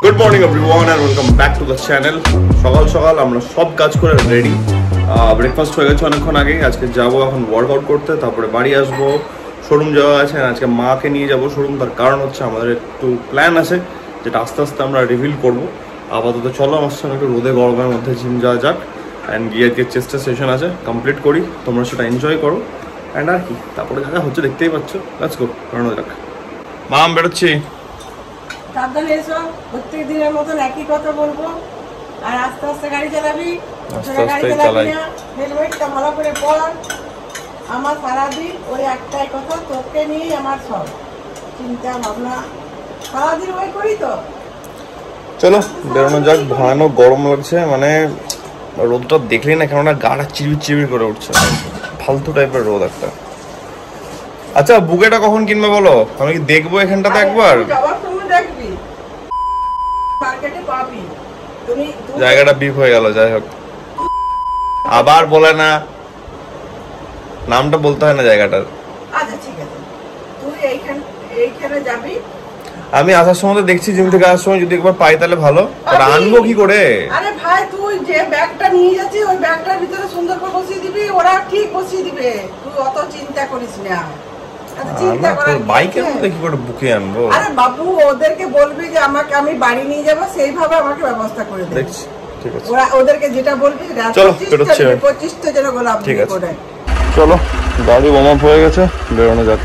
Good morning everyone and welcome back to the channel. সকাল সকাল আমরা সব কাজ করে রেডি। ব্রেকফাস্ট হয়ে গেছে অনেকক্ষণ আগেই। আজকে যাবো এখন ওয়ার্কআউট করতে, তারপরে বাড়ি আসবো। শোরুম যাওয়া আছে, আজকে মাকে নিয়ে যাবো শোরুম। তার কারণ হচ্ছে আমাদের একটু প্ল্যান আছে যেটা আস্তে আস্তে আমরা রিভিল করবো। আপাতত চলো আমার সঙ্গে একটু রোদে গরমের মধ্যে জিম যাওয়া যাক অ্যান্ড গিয়ে আজকে চেস্টের সেশন আছে, কমপ্লিট করি। তোমরা সেটা এনজয় করো অ্যান্ড আর কি তারপরে যা হচ্ছে দেখতেই পাচ্ছ। লেটস গো, বেরোনো যাক। মাম বেরোচ্ছি। সাবধানে এসো, প্রত্যেক দিনের মতন একই কথা বলবো। আর আস্তে আস্তে গাড়ি চালাবি, গাড়ি চালাবি না, হেলমেটটা ভালো করে পর। আমার সারাদিন ওই একটাই কথা, তোকে নিয়েই আমার সব চিন্তা ভাবনা, সারাদিন ওই করি তো। চলো বেরোনো যাক। ভয়ানক গরম লাগছে, মানে রোদটা দেখলেই না কেননা গাটা চিবির চিবির করে উঠছে, ফালতু টাইপের রোদ একটা। আচ্ছা বুকেটা কখন কিনবে বলো, আমি কি দেখবো এখানটাতে একবার? দেখবি মার্কেটে পাবি। জায়গাটা বিপ হয়ে গেল, যাই হোক। আবার বলে না, নামটা বলতে হয় না জায়গাটার। আচ্ছা ঠিক আছে, তুই এইখানে যাবি। আমি আসার সময় তো দেখছি জিম থেকে আসার সময় যদি একবার পাই তাহলে ভালো। আনবো কি করে? আরে ভাই তুই যে ব্যাগটা নিয়ে যাচ্ছিস ওই ব্যাগটার ভিতরে সুন্দর করে বসিয়ে দিবি, ওরা ঠিক বসিয়ে দিবে, তুই অত চিন্তা করিস না। বাইকের মধ্যে কি করে বুকে আনবো? আরে বাবু ওদেরকে বলবি যে আমি বাড়ি নিয়ে যাবো, সেইভাবে আমাকে ব্যবস্থা করে দেবে। দেখছি, ঠিক আছে। ওদেরকে যেটা বলবি, চলো বেরোচ্ছি। 25টা যেন গোলাপ ঠিক আছে, চলো। গাড়ি ওয়ার্ম আপ হয়ে গেছে, বেরোনো যাক।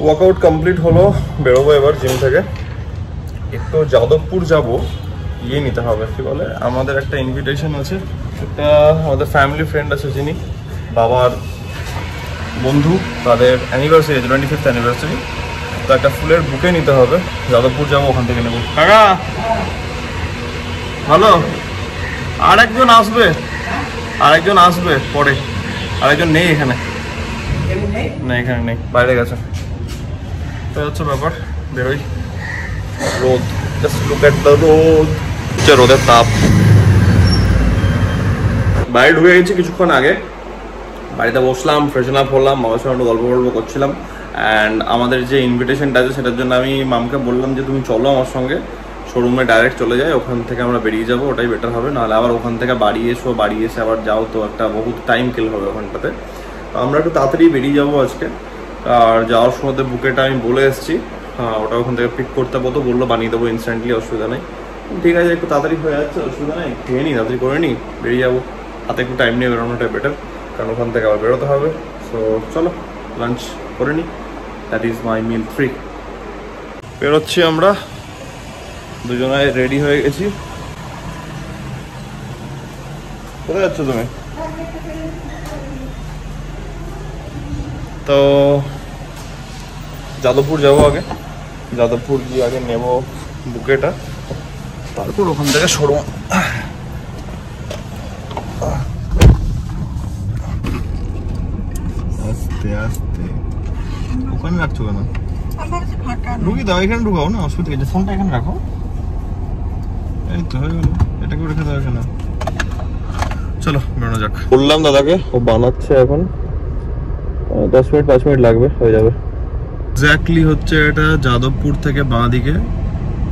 ওয়ার্কআউট কমপ্লিট হলো, বেরোবো এবার জিম থেকে। একটু যাদবপুর যাব, ইয়ে নিতে হবে, কি বলে, আমাদের একটা ইনভিটেশন আছে। একটা আমাদের ফ্যামিলি ফ্রেন্ড আছে যিনি বাবার বন্ধু, তাদের অ্যানিভার্সারি, 25th অ্যানিভার্সারি। তো একটা ফুলের বুকে নিতে হবে, যাদবপুর যাবো, ওখান থেকে নেবো। কাকা ভালো, আরেকজন আসবে পরে, আরেকজন নেই এখানে, না এখানে নেই, বাইরে গেছে। তো হচ্ছে ব্যাপার, বেরোই। রোদ, জাস্ট লুক এট দ্য রোদ, রোদের তাপ। বাড়ি ঢুকে গেছি কিছুক্ষণ আগে, বাড়িতে বসলাম, ফ্রেশন আপ হলাম, মামার সঙ্গে গল্প করছিলাম। অ্যান্ড আমাদের যে ইনভিটেশনটা আছে সেটার জন্য আমি মামকে বললাম যে তুমি চলো আমার সঙ্গে শোরুমে, ডাইরেক্ট চলে যাই, ওখান থেকে আমরা বেরিয়ে যাবো, ওটাই বেটার হবে। নাহলে আবার ওখান থেকে বাড়ি এসে আবার যাও তো একটা বহুত টাইম কিল হবে ওখানটাতে। আমরা একটু তাড়াতাড়ি বেরিয়ে যাবো আজকে। আর যাওয়ার সময় বুকেটা আমি বলে এসেছি, ওটা ওখান থেকে পিক করতে তো বললো, বানিয়ে দেবো ইনস্ট্যান্টলি, অসুবিধা নেই। ঠিক আছে, একটু তাড়াতাড়ি হয়ে যাচ্ছে, অসুবিধা নেই, খেয়ে নিই, তাড়াতাড়ি করে নিই, বেরিয়ে যাবো। হাতে একটু টাইম নিয়ে বেরোনোটাই বেটার, কারণ ওখান থেকে আবার বেরোতে হবে। সো চলো লাঞ্চ করে নিই, দ্যাট ইজ মাই মিল 3। বেরোচ্ছি আমরা, দুজনায় রেডি হয়ে গেছি। কোথায় যাচ্ছ তুমি? তো যাদবপুর যাবো আগে, যাদবপুর গিয়ে আগে নেব বুকেটা, তারপর ওখান থেকে সরব। আস্তে আস্তে ওখানে রাখছো কেন? ঢুকি দাও, এখানে ঢুকাও না, অসুবিধা আছে। ফোনটা এখানে রাখো, এই তো হয়ে গেল। এটাকে রেখে দাও এখানে। চলো বেরোনো যাক। বললাম দাদাকে, ও বানাচ্ছে এখন, 10 মিনিট 5 মিনিট লাগবে, হয়ে যাবে। এক্স্যাক্টলি হচ্ছে এটা যাদবপুর থেকে বাঁ দিকে,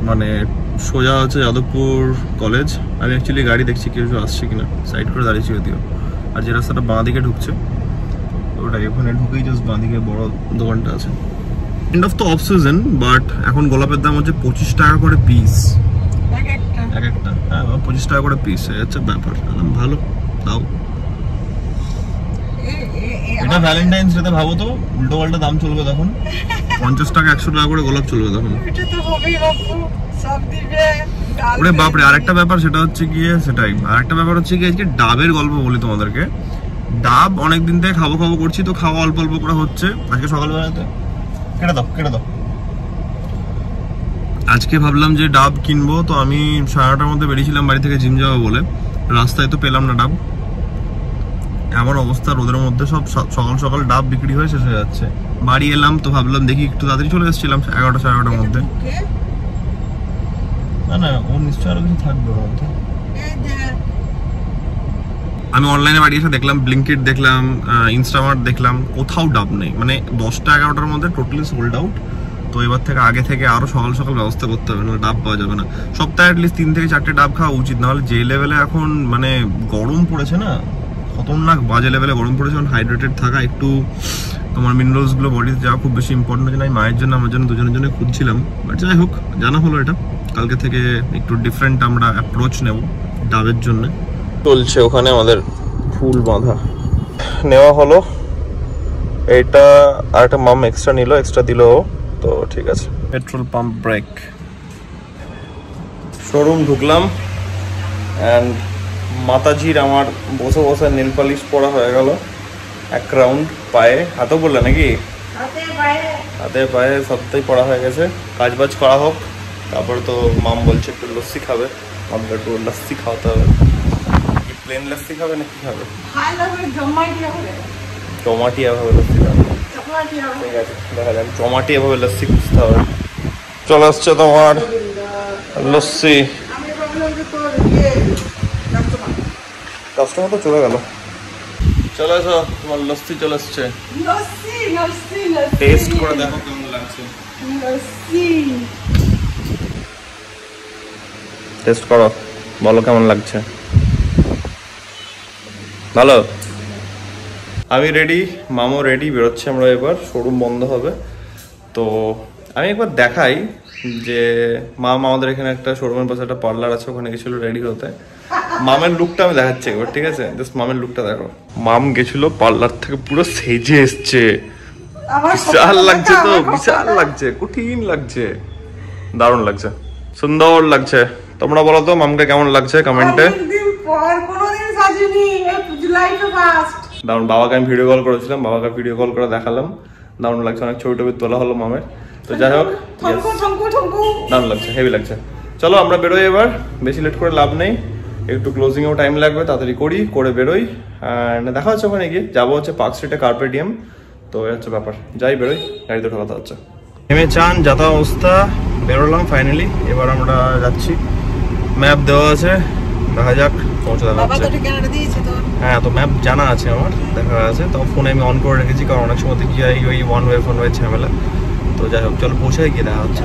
মানে সোজা হচ্ছে যাদবপুর কলেজ। আমি অ্যাকচুয়ালি গাড়ি দেখছি কেউ আসছে কিনা, সাইড করে দাঁড়িয়েছি যদিও। আর যে রাস্তাটা বাঁ দিকে ঢুকছে ওটাই, ওখানে ঢুকেই জাস্ট বাঁ দিকে বড় দোকানটা আছে। End of the off season, but এখন গোলাপের দাম হচ্ছে 25 টাকা করে পিস এক একটা। হ্যাঁ 25 টাকা করে পিস, এই হচ্ছে ব্যাপার। ভালো দাও। এটা ভ্যালেন্টাইন্স ডে তে ভাবো তো, উল্টো পাল্টা দাম চলবে তখন। 50 টাকা 100 টাকা করে গোলাপ চলবে তখন। ওরে বাপরে। আরেকটা ব্যাপার সেটা হচ্ছে গিয়ে, সেটাই আরেকটা ব্যাপার হচ্ছে গিয়ে, আজকে ডাবের গল্প বলি তোমাদেরকে। ডাব অনেকদিন থেকে খাবো খাবো করছি, তো খাওয়া অল্প অল্প করে হচ্ছে। আজকে সকালবেলাতে কেটে দাও, কেটে দাও। আজকে ভাবলাম যে ডাব কিনবো, তো আমি 9:30টার মধ্যে বেরিয়েছিলাম বাড়ি থেকে জিম যাবো বলে। রাস্তায় তো পেলাম না ডাব, এমন অবস্থা রোদের মধ্যে সব সকাল সকাল ডাব বিক্রি হয়ে শেষ হয়ে যাচ্ছে। বাড়ি এলাম তো ভাবলাম দেখি, একটু তাড়াতাড়ি চলে এসেছিলাম 11টা 11:30টার মধ্যে। না না, ও নিশ্চয়ই আরো কিছু থাকবে ওর মধ্যে। আমি অনলাইনে বাড়ি এসে দেখলাম, ব্লিঙ্কিট দেখলাম, ইনস্টামার্ট দেখলাম, কোথাও ডাব নেই। মানে 10টা 11টার মধ্যে টোটালি সোল্ড আউট। তো এবার থেকে আগে থেকে আরো সকাল সকাল ব্যবস্থা করতে হবে, নাহলে ডাব পাওয়া যাবে না। সপ্তাহে অ্যাটলিস্ট 3 থেকে 4টে ডাব খাওয়া উচিত, নাহলে যে লেভেলে এখন মানে গরম পড়েছে না, খতরনাক বাজে লেভেলে গরম পড়েছে। হাইড্রেটেড থাকা, একটু তোমার মিনারেলস গুলো বডিতে যাওয়া খুব বেশি ইম্পর্টেন্ট হচ্ছে। আমি মায়ের জন্য আমার জন্য দুজনের জন্য খুঁজছিলাম, বাট যাই হোক জানা হলো এটা। কালকে থেকে একটু ডিফারেন্ট আমরা অ্যাপ্রোচ নেব ডাবের জন্য। চলছে ওখানে আমাদের ফুল বাঁধা নেওয়া হলো। এইটা আর একটা মাম এক্সট্রা নিল, এক্সট্রা দিল, তো ঠিক আছে। Petrol pump break. শোরুম ঢুকলাম অ্যান্ড মাতাজির আমার বসে বসে নীল পালিশ পরা হয়ে গেল। এক রাউন্ড পায়ে, হাতেও পড়লে নাকি? হাতে পায়ে সবটাই পড়া হয়ে গেছে। কাজ বাজ করা হোক, তারপরে তো মাম বলছে একটু লস্যি খাবে, আমাকে একটু লস্যি খাওয়াতে হবে। কি প্লেন লস্যি খাবে না কি খাবে? টমাটিয়া ভাবে লস্যি খাবে। ঠিক আছে, দেখা যাক টমাটিয়া ভাবে লস্যি খুঁজতে হবে। চলে আসছে তোমার লস্যি। কাস্টমার তো চলে গেল। চলে এসো, তোমার লস্যি চলে এসছে। টেস্ট করে দেখো কেমন লাগছে। টেস্ট করো, বলো কেমন লাগছে। ভালো। আমি রেডি, মামও রেডি, বেরোচ্ছে আমরা এবার। শোরুম বন্ধ হবে, তো আমি একবার দেখাই যে মাম আমাদের এখানে একটা শোরুমের পাশে একটা পার্লার আছে, ওখানে গেছিল রেডি হতে। মামের লুকটা আমি দেখাচ্ছি একবার, ঠিক আছে? জাস্ট মামের লুকটা দেখো। মাম গেছিল পার্লার থেকে পুরো সেজে এসছে, বিশাল লাগছে তো, বিশাল লাগছে, কঠিন লাগছে, দারুণ লাগছে, সুন্দর লাগছে। তোমরা বলো তো মামকে কেমন লাগছে কমেন্টে। দারুণ। বাবাকে আমি ভিডিও কল করেছিলাম, বাবাকে ভিডিও কল করে দেখালাম, দারুণ লাগছে। অনেক ছবি টবি তোলা হলো মামের। তো যাই হোক, দারুণ লাগছে, হেভি লাগছে। চলো আমরা বেরোই এবার, বেশি লেট করে লাভ নেই। একটু ক্লোজিংয়েও টাইম লাগবে, তাড়াতাড়ি করি, করে বেরোই। অ্যান্ড দেখা হচ্ছে ওখানে গিয়ে। যাবো হচ্ছে পার্ক স্ট্রিটে কার্পেডিয়াম, তো এই হচ্ছে ব্যাপার। যাই বেরোই, গাড়িতে ঢোকাতে হচ্ছে। নেমে চান যাতা অবস্থা, বেরোলাম ফাইনালি। এবার আমরা যাচ্ছি, ম্যাপ দেওয়া আছে, দেখা যাক পৌঁছে দেখা যাচ্ছে। হ্যাঁ, তো ম্যাপ জানা আছে আমার, দেখা আছে। তো ফোনে আমি অন করে রেখেছি, কারণ অনেক সময় দেখি ওই ওয়ান ওয়ে ঝামেলা। তো যাই হোক, চলো পৌঁছে গিয়ে দেখা হচ্ছে।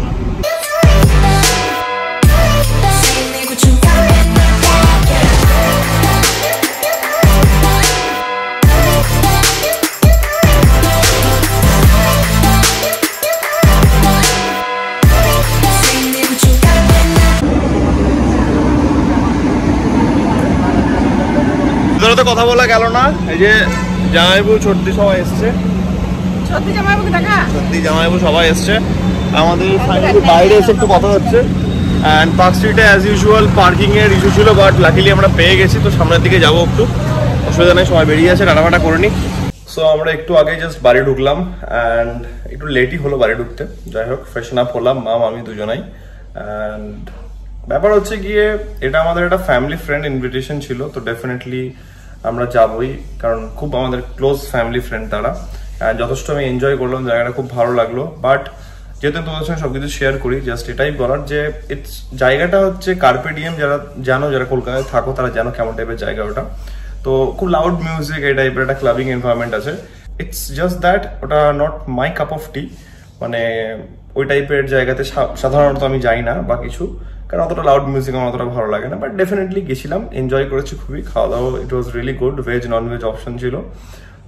কথা বলা গেল না, এই যে জামাইবু ছোটদি সবাই এসছে। সত্যি জামাইবাবুকে দেখা, সত্যি জামাইবাবু সবাই এসছে। আমাদের ফাইনালি বাইরে এসে একটু কথা হচ্ছে। অ্যান্ড পার্ক স্ট্রিটে অ্যাজ ইউজুয়াল পার্কিং এর ইস্যু ছিল, বাট লাকিলি আমরা পেয়ে গেছি। তো সামনের দিকে যাবো, একটু অসুবিধা নেই, সবাই বেরিয়ে আছে, টাটাফাটা করে নি। সো আমরা একটু আগে জাস্ট বাড়ি ঢুকলাম, অ্যান্ড একটু লেটই হলো বাড়ি ঢুকতে। যাই হোক, ফ্রেশন আপ হলাম মাম আমি দুজনাই। অ্যান্ড ব্যাপার হচ্ছে গিয়ে এটা আমাদের একটা ফ্যামিলি ফ্রেন্ড ইনভিটেশন ছিল, তো ডেফিনেটলি আমরা যাবোই, কারণ খুব আমাদের ক্লোজ ফ্যামিলি ফ্রেন্ড তারা। অ্যান্ড যথেষ্ট আমি এনজয় করলাম, জায়গাটা খুব ভালো লাগলো। বাট যেহেতু তোমাদের সঙ্গে সবকিছু শেয়ার করি, জাস্ট এটাই বলার যে জায়গাটা হচ্ছে কার্পে ডিএম। যারা জানো, যারা কলকাতায় থাকো তারা জানো কেমন টাইপের জায়গা ওটা। তো খুব লাউড মিউজিক, এই টাইপের একটা ক্লাবিং এনভায়রনমেন্ট আছে। ইটস জাস্ট দ্যাট ওটা নট মাই কাপ অফ টি। মানে ওই টাইপের জায়গাতে সাধারণত আমি যাই না বা কিছু, কারণ অতটা লাউড মিউজিক আমার অতটা ভালো লাগে না। বাট ডেফিনেটলি গেছিলাম, এনজয় করেছি খুবই। খাওয়া দাওয়া it was really good, veg non veg option ছিল।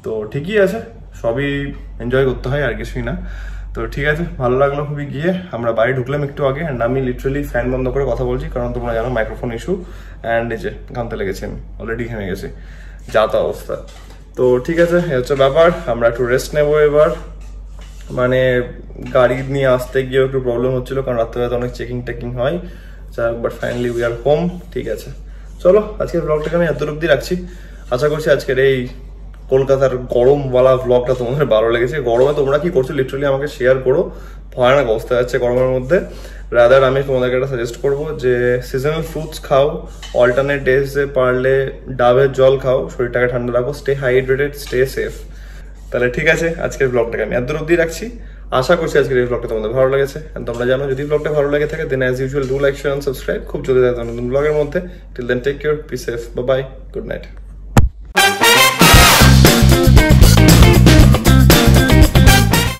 তো ঠিকই আছে, সবই এনজয় করতে হয়, আর কিছুই না। তো ঠিক আছে, ভালো লাগলো খুবই গিয়ে। আমরা বাড়ি ঢুকলাম একটু আগে, অ্যান্ড আমি লিটারালি ফ্যান বন্ধ করে কথা বলছি, কারণ তোমরা জানো মাইক্রোফোন ইস্যু। অ্যান্ড এই যে ঘামতে লেগেছি, আমি অলরেডি ঘেমে গেছি, যা তা অবস্থা। তো ঠিক আছে, এই হচ্ছে ব্যাপার। আমরা একটু রেস্ট নেবো এবার। মানে গাড়ি নিয়ে আসতে গিয়ে একটু প্রবলেম হচ্ছিল, কারণ রাত্রেবেলা অনেক চেকিং হয়। But finally we are home. ঠিক আছে, চলো আজকের ব্লগটাকে আমি এত অব্দি রাখছি। আশা করছি আজকের এই কলকাতার গরমওয়ালা ব্লগটা তোমাদের ভালো লেগেছে। গরমে তোমরা কি করছো লিটারালি আমাকে শেয়ার করো। ভয়ানক অবস্থা যাচ্ছে গরমের মধ্যে। রাদার আমি তোমাদেরকে একটা সাজেস্ট করবো যে সিজনাল ফ্রুটস খাও, অল্টারনেট ডেজে পারলে ডাবের জল খাও, শরীরটাকে ঠান্ডা রাখো, স্টে হাইড্রেটেড, স্টে সেফ। তাহলে ঠিক আছে, আজকের ব্লগটাকে আমি এত অব্দি রাখছি। আশা করছি আজকের এই ব্লগটা তোমাদের ভালো লেগেছে। তোমরা জানো, যদি ব্লগটা ভালো লেগে থাকে then as usual do like, share and subscribe. খুব জলদি দেখা হবে নতুন ব্লগের মধ্যে। Till then take care, be safe, bye bye, good night.